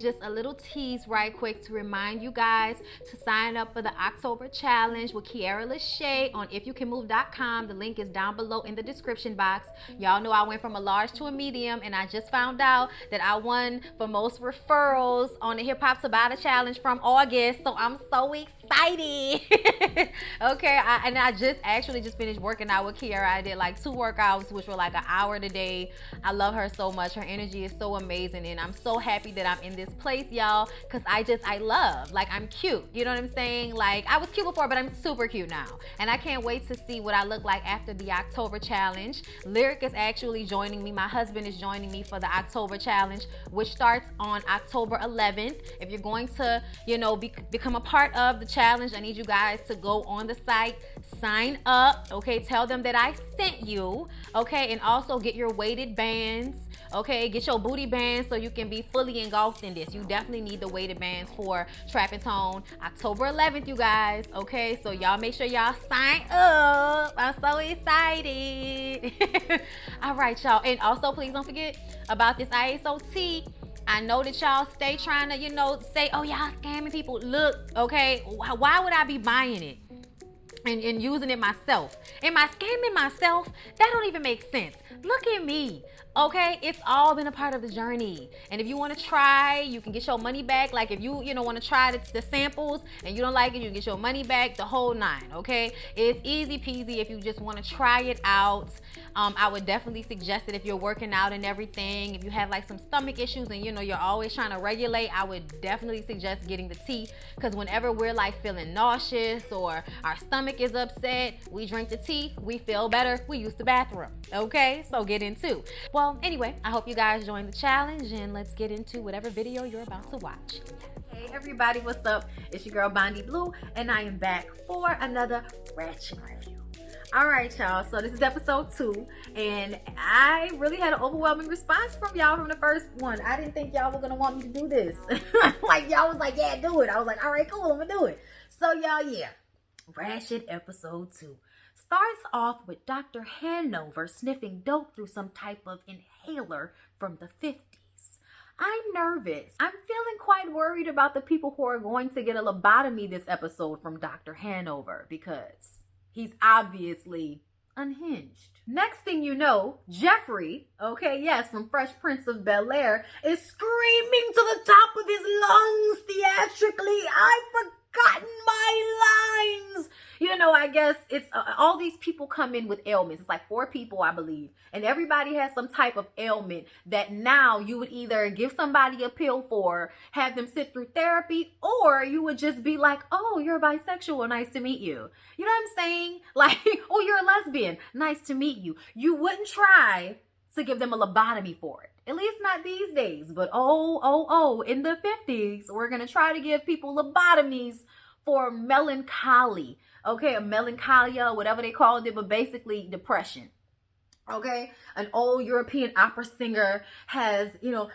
Just a little tease right quick to remind you guys to sign up for the October challenge with LASHAE on ifyoucanmove.com. The link is down below in the description box. Y'all know I went from a large to a medium, and I just found out that I won for most referrals on the Hip Hop Tabata challenge from August, so I'm so excited. Okay, I just finished working out with Kiara. I did like 2 workouts, which were like an hour a day. I love her so much. Her energy is so amazing, and I'm so happy that I'm in this place, y'all, because I love, like, I'm cute. You know what I'm saying? Like, I was cute before, but I'm super cute now, and I can't wait to see what I look like after the October challenge. Lyric is actually joining me. My husband is joining me for the October challenge, which starts on October 11th. If you're going to, become a part of the challenge, I need you guys to go on the site, sign up, okay? Tell them that I sent you, okay? And also get your weighted bands, okay? Get your booty bands so you can be fully engulfed in this. You definitely need the weighted bands for Trap and Tone October 11th, you guys, okay? So y'all make sure y'all sign up. I'm so excited. All right, y'all. And also, please don't forget about this ISOT. I know that y'all stay trying to, say, oh, y'all scamming people. Look, okay, why would I be buying it and using it myself? Am I scamming myself? That don't even make sense. Look at me, okay? It's all been a part of the journey. And if you want to try, you can get your money back. Like, if you want to try the samples and you don't like it, you can get your money back, the whole 9, okay? It's easy peasy if you just want to try it out. I would definitely suggest it if you're working out and everything. If you have like some stomach issues and you're always trying to regulate, I would definitely suggest getting the tea, because whenever we're like feeling nauseous or our stomach is upset, we drink the tea, we feel better, we use the bathroom, okay? So get into. Well, anyway, I hope you guys join the challenge, and let's get into whatever video you're about to watch. Hey everybody, what's up? It's your girl Bondy Blue, and I am back for another Ratchet review. All right, y'all, so this is episode 2, and I really had an overwhelming response from y'all from the first one. I didn't think y'all were gonna want me to do this. Like, y'all was like, yeah, do it. I was like, all right, cool, I'm gonna do it. So y'all, yeah, Ratchet episode 2 starts off with Dr. Hanover sniffing dope through some type of inhaler from the 50s. I'm nervous. I'm feeling quite worried about the people who are going to get a lobotomy this episode from Dr. Hanover, because he's obviously unhinged. Next thing you know, Jeffrey, okay, yes, from Fresh Prince of Bel-Air, is screaming to the top of his lungs theatrically, I've forgotten my lines. I guess it's all these people come in with ailments. It's like 4 people, I believe, and everybody has some type of ailment that now you would either give somebody a pill for, have them sit through therapy, or you would just be like, oh, you're bisexual, nice to meet you. You know what I'm saying? Like, oh, you're a lesbian, nice to meet you. You wouldn't try to give them a lobotomy for it. At least not these days. But in the 50s, we're going to try to give people lobotomies for melancholy. Okay, a melancholia, whatever they called it, but basically depression. Okay, an old European opera singer has,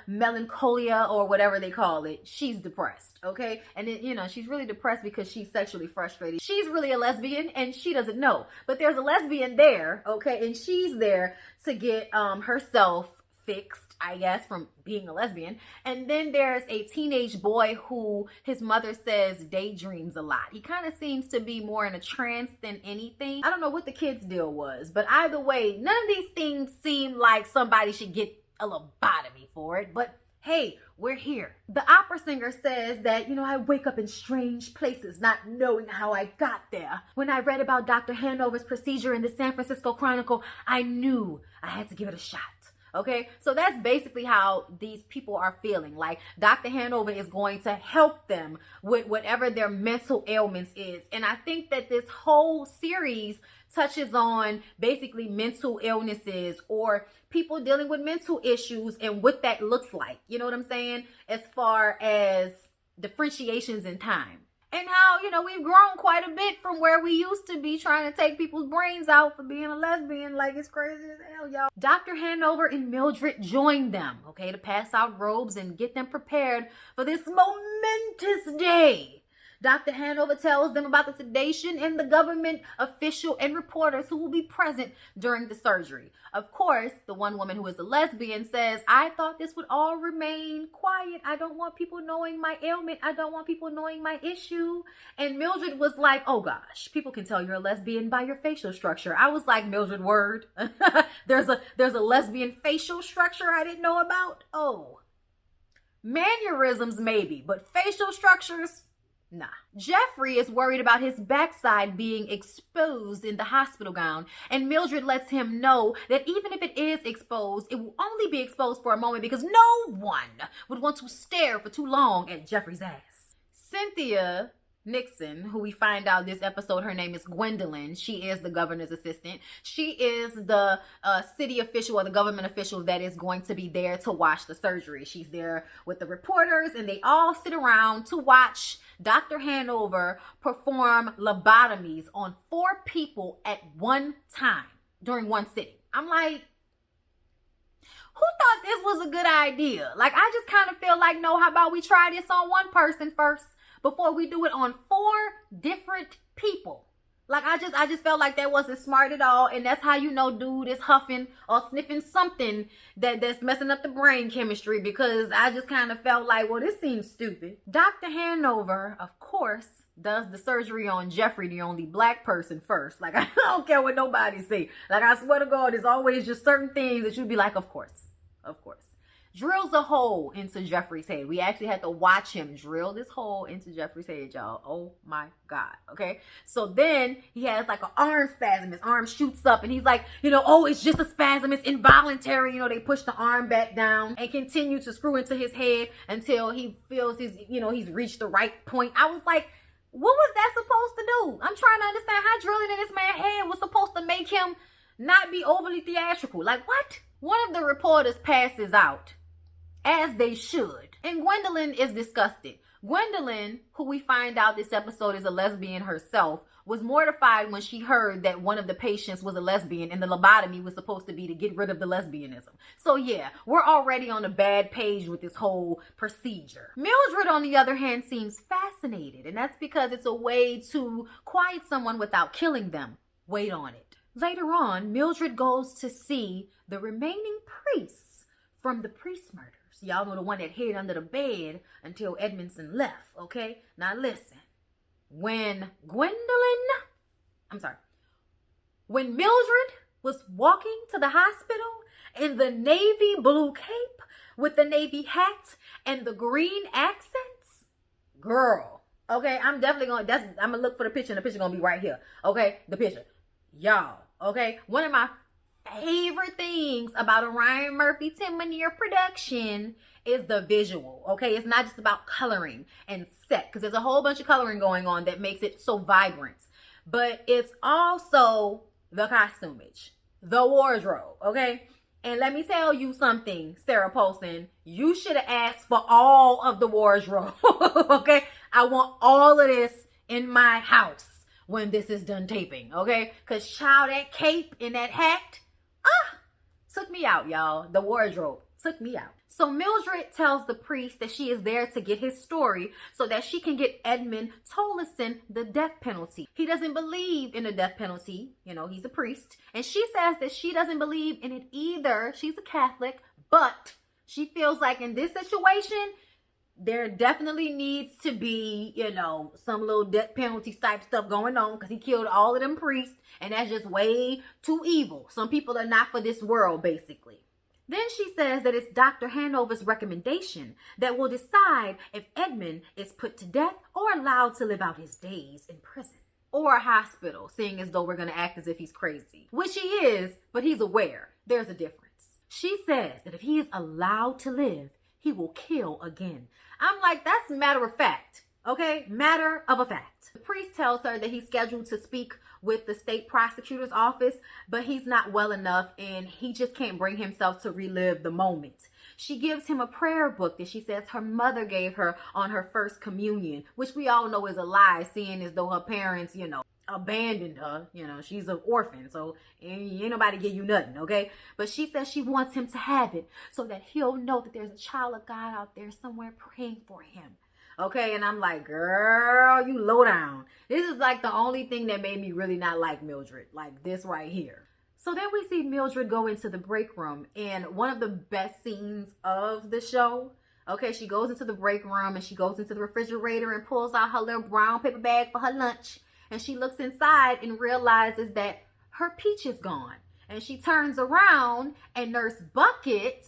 melancholia or whatever they call it. She's depressed, okay? And then, she's really depressed because she's sexually frustrated. She's really a lesbian and she doesn't know. But there's a lesbian there, okay? And she's there to get herself fixed, I guess, from being a lesbian. And then there's a teenage boy who his mother says daydreams a lot. He kind of seems to be more in a trance than anything. I don't know what the kid's deal was, but either way, none of these things seem like somebody should get a lobotomy for it. But hey, we're here. The opera singer says that, I wake up in strange places, not knowing how I got there. When I read about Dr. Hanover's procedure in the San Francisco Chronicle, I knew I had to give it a shot. Okay, so that's basically how these people are feeling. Like, Dr. Hanover is going to help them with whatever their mental ailments is. And I think that this whole series touches on basically mental illnesses or people dealing with mental issues and what that looks like. You know what I'm saying? As far as differentiations in time. And how, we've grown quite a bit from where we used to be trying to take people's brains out for being a lesbian. Like, it's crazy as hell, y'all. Dr. Hanover and Mildred joined them, okay, to pass out robes and get them prepared for this momentous day. Dr. Hanover tells them about the sedation and the government official and reporters who will be present during the surgery. Of course, the one woman who is a lesbian says, I thought this would all remain quiet. I don't want people knowing my ailment. I don't want people knowing my issue. And Mildred was like, oh gosh, people can tell you're a lesbian by your facial structure. I was like, Mildred, word. There's a lesbian facial structure I didn't know about. Oh, mannerisms maybe, but facial structures, nah. Jeffrey is worried about his backside being exposed in the hospital gown, and Mildred lets him know that even if it is exposed, it will only be exposed for a moment because no one would want to stare for too long at Jeffrey's ass. Cynthia Nixon, who we find out this episode, her name is Gwendolyn. She is the governor's assistant. She is the city official or the government official that is going to be there to watch the surgery. She's there with the reporters, and they all sit around to watch Dr. Hanover perform lobotomies on 4 people at one time during one sitting. I'm like, who thought this was a good idea? Like, I just kind of feel like, no, how about we try this on one person first before we do it on 4 different people? Like, I just felt like that wasn't smart at all. And that's how you know dude is huffing or sniffing something that's messing up the brain chemistry, because I just kind of felt like, well, this seems stupid. Dr. Hanover, of course, does the surgery on Jeffrey, the only black person, first. Like, I don't care what nobody say. Like, I swear to God, there's always just certain things that you'd be like, of course, of course. Drills a hole into Jeffrey's head. We actually had to watch him drill this hole into Jeffrey's head, y'all. Oh my God. Okay. So then he has like an arm spasm. His arm shoots up and he's like, oh, it's just a spasm. It's involuntary. They push the arm back down and continue to screw into his head until he feels he's reached the right point. I was like, what was that supposed to do? I'm trying to understand how drilling in this man's head was supposed to make him not be overly theatrical. Like, what? One of the reporters passes out, as they should, and Gwendolyn is disgusted. Gwendolyn, who we find out this episode is a lesbian herself, was mortified when she heard that one of the patients was a lesbian and the lobotomy was supposed to be to get rid of the lesbianism. So yeah, we're already on a bad page with this whole procedure. Mildred, on the other hand, seems fascinated, and that's because it's a way to quiet someone without killing them. Wait on it. Later on, Mildred goes to see the remaining priests from the priest murders. Y'all know the one that hid under the bed until Edmondson left, okay? Now listen. When Mildred was walking to the hospital in the navy blue cape with the navy hat and the green accents, girl, okay, I'm gonna look for the picture, and the picture gonna be right here, okay? The picture. Y'all, okay? One of my favorite things about a Ryan Murphy Tim Minear production is the visual, okay? It's not just about coloring and set, because there's a whole bunch of coloring going on that makes it so vibrant, but it's also the costumage, the wardrobe, okay? And let me tell you something, Sarah Paulson, you should have asked for all of the wardrobe, okay? I want all of this in my house when this is done taping, okay? Because child, that cape and that hat, took me out, y'all. The wardrobe took me out. So Mildred tells the priest that she is there to get his story so that she can get Edmund Tolleson the death penalty. He doesn't believe in the death penalty. He's a priest. And she says that she doesn't believe in it either. She's a Catholic, but she feels like in this situation, there definitely needs to be, some little death penalty type stuff going on, because he killed all of them priests, and that's just way too evil. Some people are not for this world, basically. Then she says that it's Dr. Hanover's recommendation that will decide if Edmund is put to death or allowed to live out his days in prison or a hospital, seeing as though we're going to act as if he's crazy, which he is, but he's aware there's a difference. She says that if he is allowed to live, he will kill again. I'm like, that's matter of fact, okay? Matter of a fact. The priest tells her that he's scheduled to speak with the state prosecutor's office, but he's not well enough and he just can't bring himself to relive the moment. She gives him a prayer book that she says her mother gave her on her first communion, which we all know is a lie, seeing as though her parents, abandoned her. She's an orphan, so ain't nobody give you nothing, okay? But she says she wants him to have it so that he'll know that there's a child of God out there somewhere praying for him. Okay, and I'm like, girl, you low down. This is like the only thing that made me really not like Mildred, like this right here. So then we see Mildred go into the break room, and one of the best scenes of the show, okay, she goes into the break room and she goes into the refrigerator and pulls out her little brown paper bag for her lunch. And she looks inside and realizes that her peach is gone. And she turns around and Nurse Bucket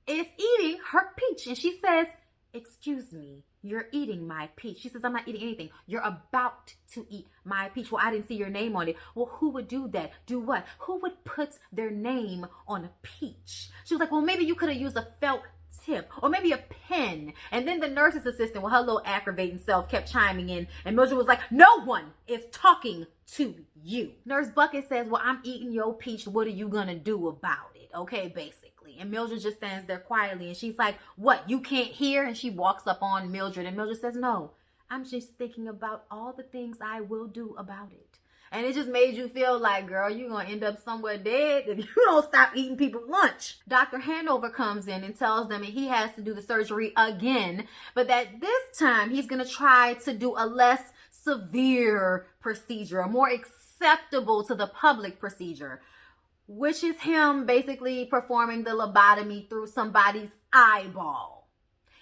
is eating her peach. And she says, excuse me, you're eating my peach. She says, I'm not eating anything. You're about to eat my peach. Well, I didn't see your name on it. Well, who would do that? Do what? Who would put their name on a peach? She was like, well, maybe you could have used a felt tip or maybe a pen. And then the nurse's assistant with her little aggravating self kept chiming in, and Mildred was like, no one is talking to you. Nurse Bucket says, well, I'm eating your peach. What are you gonna do about it? Okay, basically. And Mildred just stands there quietly, and she's like, what, you can't hear? And she walks up on Mildred, and Mildred says, no, I'm just thinking about all the things I will do about it. And it just made you feel like, girl, you're going to end up somewhere dead if you don't stop eating people's lunch. Dr. Hanover comes in and tells them that he has to do the surgery again, but that this time he's going to try to do a less severe procedure, a more acceptable to the public procedure, which is him basically performing the lobotomy through somebody's eyeball.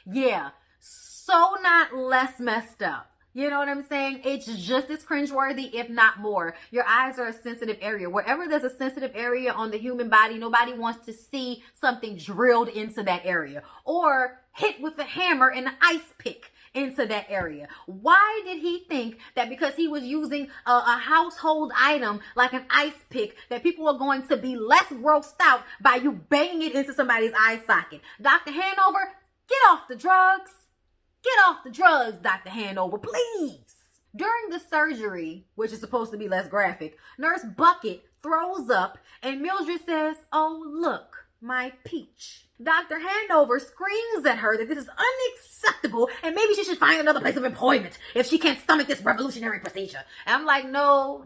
Yeah, so not less messed up. You know what I'm saying? It's just as cringeworthy, if not more. Your eyes are a sensitive area. Wherever there's a sensitive area on the human body, nobody wants to see something drilled into that area or hit with a hammer and an ice pick into that area. Why did he think that because he was using a household item like an ice pick that people are going to be less grossed out by you banging it into somebody's eye socket? Dr. Hanover, get off the drugs. Get off the drugs, Dr. Hanover, please. During the surgery, which is supposed to be less graphic, Nurse Bucket throws up and Mildred says, oh, look, my peach. Dr. Hanover screams at her that this is unacceptable and maybe she should find another place of employment if she can't stomach this revolutionary procedure. And I'm like, no.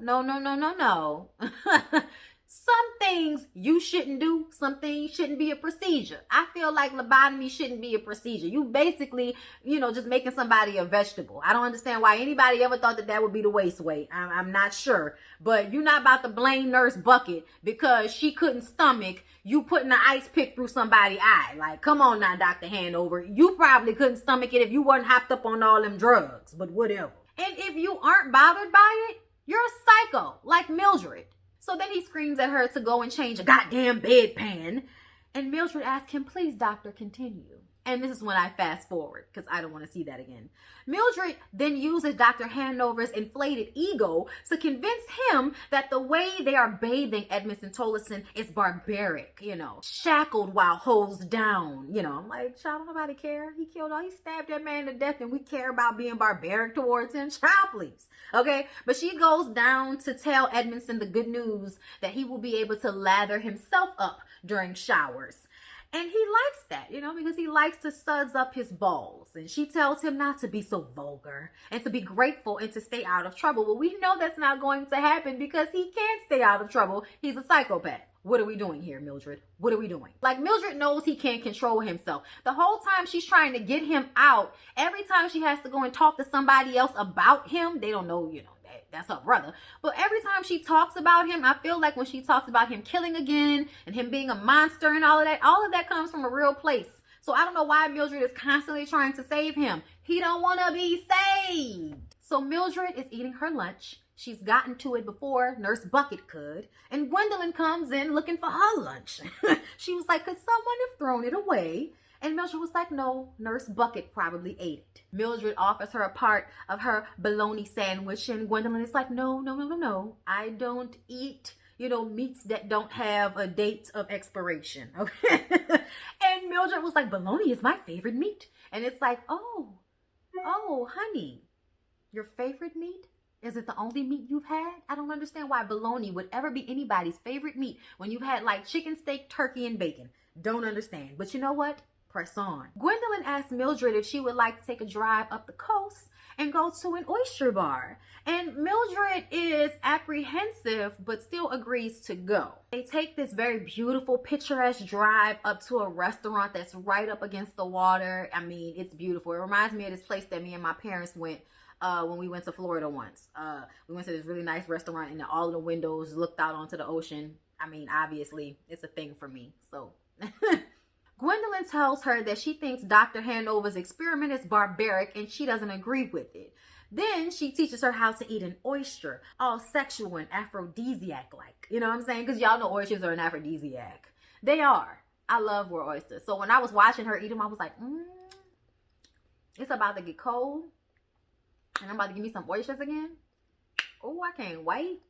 Some things you shouldn't do. Some things shouldn't be a procedure. I feel like lobotomy shouldn't be a procedure. You basically, just making somebody a vegetable. I don't understand why anybody ever thought that would be the way. I'm not sure. But you're not about to blame Nurse Bucket because she couldn't stomach you putting an ice pick through somebody's eye. Like, come on now, Dr. Hanover. You probably couldn't stomach it if you weren't hopped up on all them drugs. But whatever. And if you aren't bothered by it, you're a psycho like Mildred. So then he screams at her to go and change a goddamn bedpan. And Mildred asks him, please, doctor, continue. And this is when I fast forward because I don't want to see that again. Mildred then uses Dr. Hanover's inflated ego to convince him that the way they are bathing Edmondson Tolleson is barbaric, shackled while hosed down. I'm like, child, don't nobody care. He stabbed that man to death and we care about being barbaric towards him. Child, please. Okay. But she goes down to tell Edmondson the good news that he will be able to lather himself up during showers. And he likes that, because he likes to suds up his balls. And she tells him not to be so vulgar and to be grateful and to stay out of trouble. Well, we know that's not going to happen because he can't stay out of trouble. He's a psychopath. What are we doing here, Mildred? What are we doing? Like, Mildred knows he can't control himself. The whole time she's trying to get him out, every time she has to go and talk to somebody else about him, they don't know, that's her brother. But every time she talks about him, I feel like when she talks about him killing again and him being a monster and all of that comes from a real place. So I don't know why Mildred is constantly trying to save him. He don't want to be saved. So Mildred is eating her lunch. She's gotten to it before Nurse Bucket could. And Gwendolyn comes in looking for her lunch. She was like, could someone have thrown it away? And Mildred was like, no, Nurse Bucket probably ate it. Mildred offers her a part of her bologna sandwich, and Gwendolyn is like, no. I don't eat, meats that don't have a date of expiration, okay? And Mildred was like, bologna is my favorite meat. And it's like, oh, honey, your favorite meat? Is it the only meat you've had? I don't understand why bologna would ever be anybody's favorite meat when you've had like chicken, steak, turkey, and bacon. Don't understand. But you know what? Press on. Gwendolyn asked Mildred if she would like to take a drive up the coast and go to an oyster bar. And Mildred is apprehensive, but still agrees to go. They take this very beautiful, picturesque drive up to a restaurant that's right up against the water. I mean, it's beautiful. It reminds me of this place that me and my parents went when we went to Florida once. We went to this really nice restaurant and all of the windows looked out onto the ocean. I mean, obviously, it's a thing for me, so... Gwendolyn tells her that she thinks Dr. Hanover's experiment is barbaric and she doesn't agree with it. Then she teaches her how to eat an oyster, all sexual and aphrodisiac-like. You know what I'm saying? Because y'all know oysters are an aphrodisiac. They are. I love raw oysters. So when I was watching her eat them, I was like, it's about to get cold. And I'm about to give me some oysters again. Oh, I can't wait.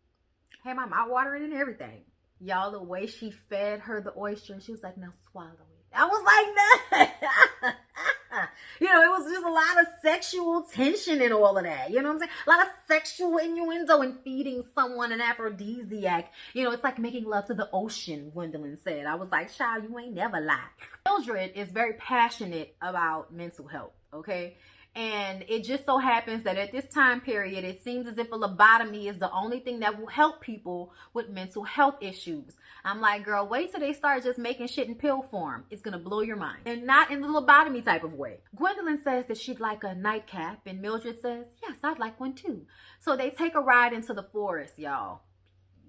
Had my mouth watering and everything. Y'all, the way she fed her the oyster, she was like, now swallow it. I was like, no. You know, it was just a lot of sexual tension and all of that. You know what I'm saying? A lot of sexual innuendo and feeding someone an aphrodisiac. You know, it's like making love to the ocean, Gwendolyn said. I was like, child, you ain't never lied. Mildred is very passionate about mental health, okay? And it just so happens that at this time period, it seems as if a lobotomy is the only thing that will help people with mental health issues. I'm like, girl, wait till they start just making shit in pill form. It's going to blow your mind. And not in the lobotomy type of way. Gwendolyn says that she'd like a nightcap. And Mildred says, yes, I'd like one too. So they take a ride into the forest, y'all.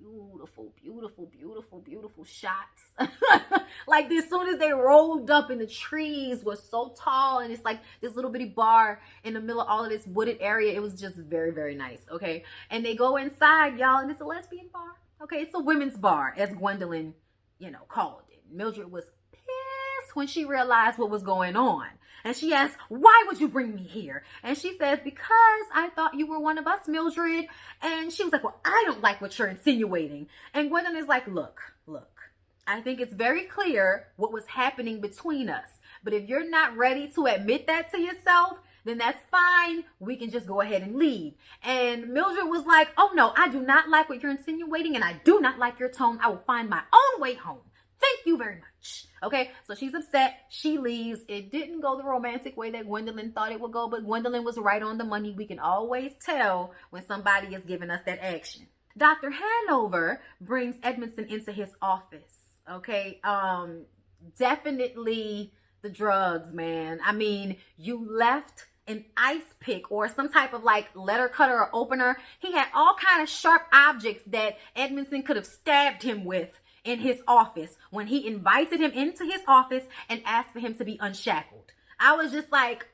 Beautiful, beautiful, beautiful, beautiful shots. Like as soon as they rolled up and the trees were so tall and it's like this little bitty bar in the middle of all of this wooded area. It was just very, very nice. Okay. And they go inside, y'all, and it's a lesbian bar. Okay. It's a women's bar, as Gwendolyn, you know, called it. Mildred was pissed when she realized what was going on. And she asked, why would you bring me here? And she says, because I thought you were one of us, Mildred. And she was like, well, I don't like what you're insinuating. And Gwendolyn is like, look, I think it's very clear what was happening between us. But if you're not ready to admit that to yourself, then that's fine. We can just go ahead and leave. And Mildred was like, oh no, I do not like what you're insinuating. And I do not like your tone. I will find my own way home. Thank you very much. Okay, so she's upset. She leaves. It didn't go the romantic way that Gwendolyn thought it would go, but Gwendolyn was right on the money. We can always tell when somebody is giving us that action. Dr. Hanover brings Edmondson into his office. Okay, definitely the drugs, man. I mean, you left an ice pick or some type of like letter cutter or opener. He had all kind of sharp objects that Edmondson could have stabbed him with in his office when he invited him into his office and asked for him to be unshackled. I was just like,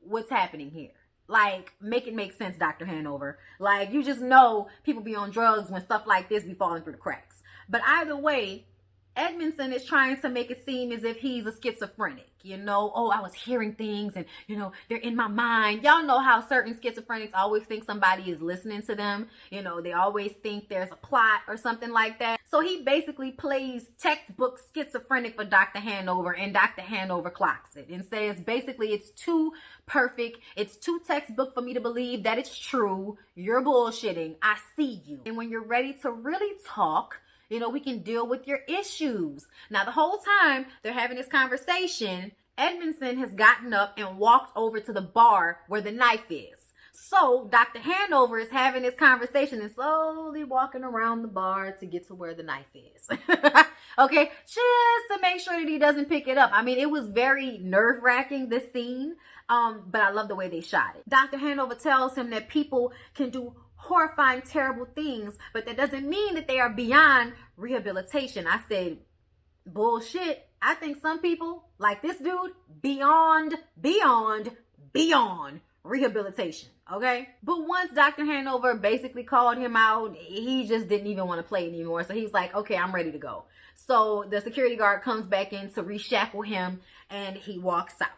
what's happening here? Like, make it make sense, Dr. Hanover. Like, you just know people be on drugs when stuff like this be falling through the cracks. But either way, Edmondson is trying to make it seem as if he's a schizophrenic, you know. Oh, I was hearing things and, you know, they're in my mind. Y'all know how certain schizophrenics always think somebody is listening to them. You know, they always think there's a plot or something like that. So he basically plays textbook schizophrenic for Dr. Hanover, and Dr. Hanover clocks it and says basically it's too perfect. It's too textbook for me to believe that it's true. You're bullshitting. I see you. And when you're ready to really talk, you know, we can deal with your issues. Now, the whole time they're having this conversation, Edmondson has gotten up and walked over to the bar where the knife is. So Dr. Hanover is having this conversation and slowly walking around the bar to get to where the knife is. Okay, just to make sure that he doesn't pick it up. I mean, it was very nerve-wracking, this scene, but I love the way they shot it. Dr. Hanover tells him that people can do horrifying, terrible things, but that doesn't mean that they are beyond rehabilitation. I said, bullshit. I think some people, like this dude, beyond rehabilitation, okay? But once Dr. Hanover basically called him out, he just didn't even want to play anymore. So he's like, okay, I'm ready to go. So the security guard comes back in to reshackle him, and he walks out.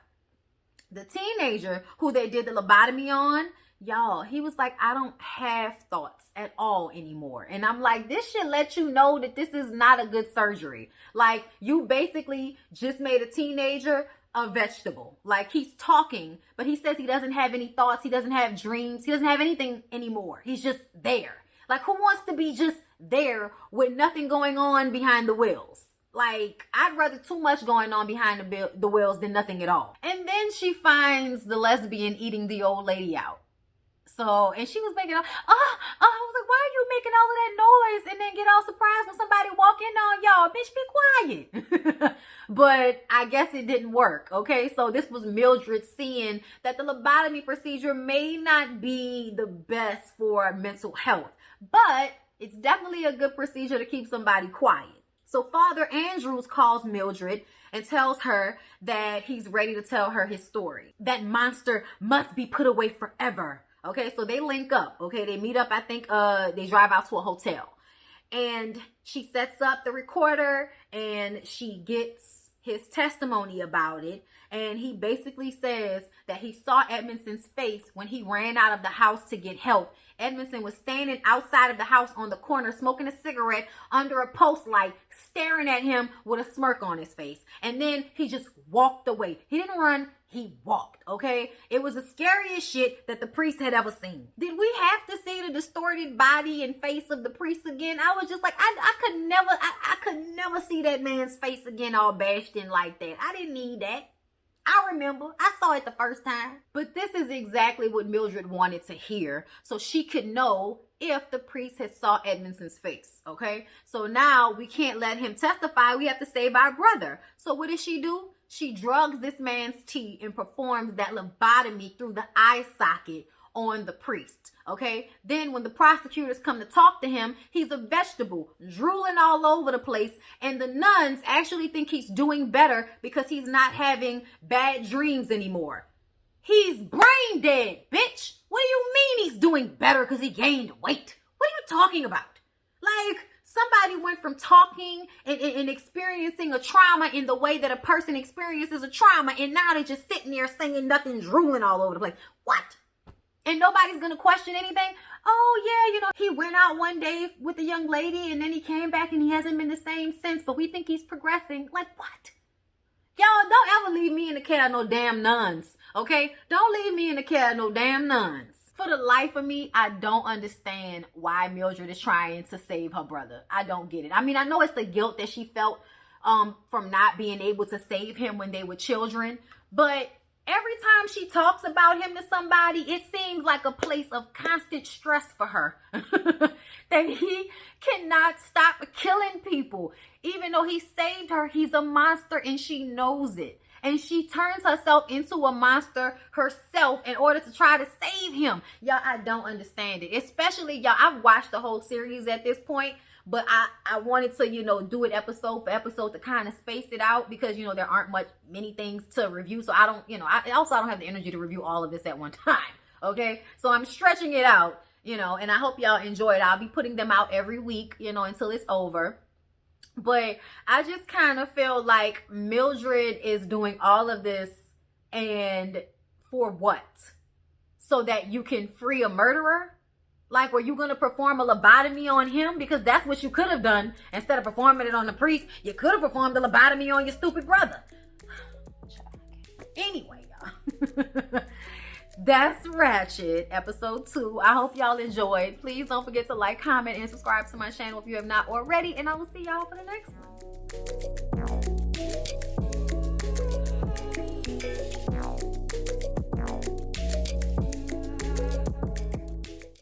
The teenager who they did the lobotomy on, y'all, he was like, I don't have thoughts at all anymore. And I'm like, this should let you know that this is not a good surgery. Like, you basically just made a teenager a vegetable. Like, he's talking, but he says he doesn't have any thoughts. He doesn't have dreams. He doesn't have anything anymore. He's just there. Like, who wants to be just there with nothing going on behind the wheels? Like, I'd rather too much going on behind the wheels than nothing at all. And then she finds the lesbian eating the old lady out. So, and she was making all, I was like, why are you making all of that noise and then get all surprised when somebody walk in on y'all? Bitch, be quiet. But I guess it didn't work, okay? So this was Mildred seeing that the lobotomy procedure may not be the best for mental health, but it's definitely a good procedure to keep somebody quiet. So Father Andrews calls Mildred and tells her that he's ready to tell her his story. That monster must be put away forever. Okay, so they link up. Okay, they meet up. I think they drive out to a hotel. And she sets up the recorder and she gets his testimony about it. And he basically says that he saw Edmondson's face when he ran out of the house to get help. Edmondson was standing outside of the house on the corner, smoking a cigarette under a post light, staring at him with a smirk on his face. And then he just walked away. He didn't run. He walked, okay? It was the scariest shit that the priest had ever seen. Did we have to see the distorted body and face of the priest again? I was just like, I could never see that man's face again all bashed in like that. I didn't need that. I remember. I saw it the first time. But this is exactly what Mildred wanted to hear, so she could know if the priest had saw Edmondson's face, okay? So now we can't let him testify. We have to save our brother. So what does she do? She drugs this man's tea and performs that lobotomy through the eye socket on the priest, okay? Then when the prosecutors come to talk to him, he's a vegetable, drooling all over the place, and the nuns actually think he's doing better because he's not having bad dreams anymore. He's brain dead, bitch. What do you mean he's doing better because he gained weight? What are you talking about? Like, somebody went from talking and experiencing a trauma in the way that a person experiences a trauma, and now they're just sitting there saying nothing, drooling all over the place. What? And nobody's going to question anything? Oh, yeah, you know, he went out one day with a young lady, and then he came back, and he hasn't been the same since, but we think he's progressing. Like, what? Y'all, don't ever leave me in the care of no damn nuns, okay? Don't leave me in the care of no damn nuns. For the life of me, I don't understand why Mildred is trying to save her brother. I don't get it. I mean, I know it's the guilt that she felt from not being able to save him when they were children, but every time she talks about him to somebody, it seems like a place of constant stress for her. That he cannot stop killing people. Even though he saved her, he's a monster and she knows it. And she turns herself into a monster herself in order to try to save him. Y'all, I don't understand it. Especially, y'all, I've watched the whole series at this point. But I wanted to, you know, do it episode for episode to kind of space it out because, you know, there aren't many things to review. So I don't, you know, I don't have the energy to review all of this at one time. Okay. So I'm stretching it out, you know, and I hope y'all enjoy it. I'll be putting them out every week, you know, until it's over. But I just kind of feel like Mildred is doing all of this, and for what? So that you can free a murderer? Like, were you going to perform a lobotomy on him? Because that's what you could have done. Instead of performing it on the priest, you could have performed a lobotomy on your stupid brother. Anyway, y'all. That's Ratchet, episode 2. I hope y'all enjoyed. Please don't forget to like, comment, and subscribe to my channel if you have not already. And I will see y'all for the next one.